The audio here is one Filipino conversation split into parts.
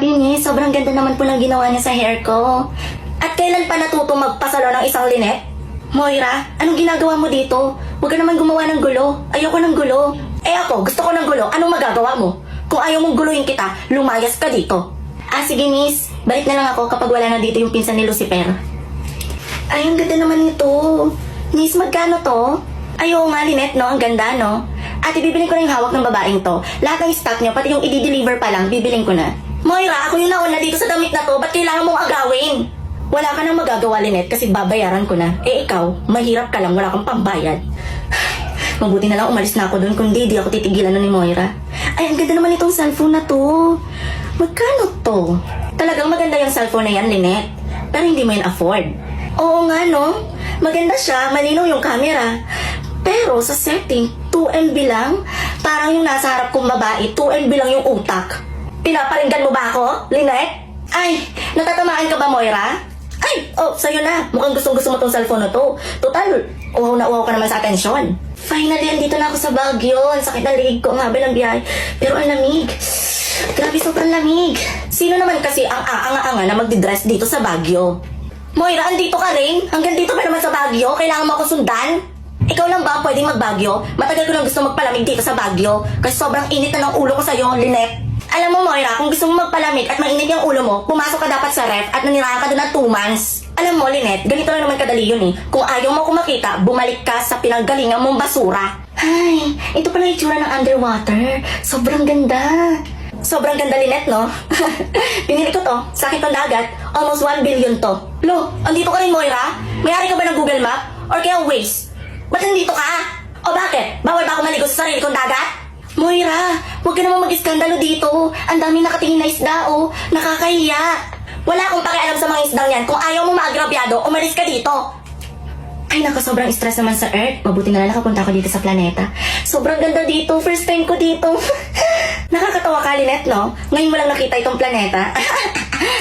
Linis, sobrang ganda naman po ng ginawa niya sa hair ko. At kailan pa natuto magpasalo ng isang linet? Moira, anong ginagawa mo dito? Huwag ka naman gumawa ng gulo. Ayoko ng gulo. Eh ako, gusto ko ng gulo. Anong magagawa mo? Kung ayaw mong guluhin kita, lumayas ka dito. Sige miss. Balik na lang ako kapag wala na dito yung pinsan ni Lucifer. Ay, ang ganda naman nito. Miss, magkano to? Ayaw nga, Lynette, no? Ang ganda, no? Ate, bibiling ko na yung hawak ng babaeng to. Lahat ng stock nyo, pati yung i-deliver pa lang, bibiling ko na. Moira, ako yung nauna dito sa damit na to. Ba't kailangan mong agawin? Wala ka nang magagawa, Lynette, kasi babayaran ko na. Eh, ikaw, mahirap ka lang, wala kang pambayad. Mabuti na lang umalis na ako doon, kundi di ako titigilan na ni Moira. Ay, ang ganda naman itong cellphone na to. Magkano to? Talagang maganda yung cellphone na yan, Lynette. Pero hindi mo yan afford. Oo nga, no? Maganda siya, malinaw yung camera. Pero sa setting, 2MB lang. Parang yung nasa harap kong babae, 2MB lang yung utak. Pinaparinggan mo ba ako, Lynette? Ay, natatamaan ka ba, Moira? Ay, sa'yo na. Mukhang gustong-gusto mo tong cellphone na to. Total, uhaw na uhaw ka naman sa atensyon. Finally, andito na ako sa Baguio. Ang sakit ng liig ko, ang haba ng biyahe. Pero ang lamig. Grabe, sobrang lamig. Sino naman kasi ang aanga-anga na magdidress dito sa Baguio? Moira, andito ka rin? Hanggang dito pa naman sa Baguio? Kailangan mo ako sundan? Ikaw lang ba ang pwedeng mag-Baguio? Matagal ko lang gusto magpalamig dito sa Baguio. Kasi sobrang init na ng ulo ko sa'yo, Lynette. Alam mo, Moira, kung gusto mo magpalamig at mainit yung ulo mo, pumasok ka dapat sa ref at nanirahan ka doon ng 2 months. Alam mo, Lynette, ganito lang naman kadali yun eh. Kung ayaw mo ako makita, bumalik ka sa pinanggalingan mong basura. Ay, ito pala yung itsura ng underwater. Sobrang ganda. Sobrang ganda, Lynette, no? Pinili ko to. Sa akin tong dagat. Almost 1 billion to. Lo, andito ka rin, Moira? May-ari ka ba ng Google Map? Or kaya Waze? Ba't nandito ka? O bakit? Bawal ba ako maligo sa sarili kong dagat? Moira, huwag ka naman mag-iskandalo dito. Ang daming nakatingin na isda, oh. Nakakahiya. Wala akong pakialam sa mga isdang yan. Kung ayaw mo maagrabyado, umalis ka dito. Ay, naku, sobrang stress naman sa Earth. Mabuti na lang nakapunta ako dito sa planeta. Sobrang ganda dito. First time ko dito. Nakakatawa ka, Lynette, no? Ngayon mo lang nakita itong planeta.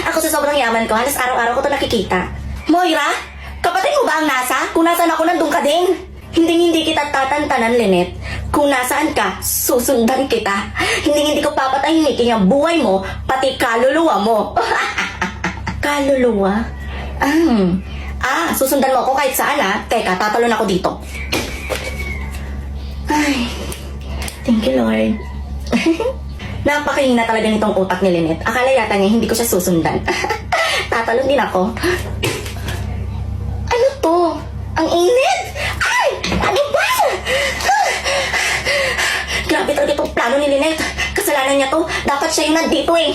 Ako sa sobrang yaman ko, halos araw-araw ko ito nakikita. Moira, kapatid mo ba ang NASA? Kung nasaan ako, nandun ka din. Hindi kita tatantanan, Lynette. Kung nasaan ka, susundan kita. Hindi ko papatahimikin yung buhay mo, pati kaluluwa mo. Kaluluwa? Susundan mo ako kahit saan, ha? Teka, tatalon ako dito. Ay, thank you, Lord. Napakahina talaga nitong utak ni Lynette. Akala yata niya hindi ko siya susundan. Tatalon din ako. Ano to? Ang init! Ay! Ano ba? Grabe talaga itong plano ni Lynette. Kasalanan niya to. Dapat siya yung nandito eh.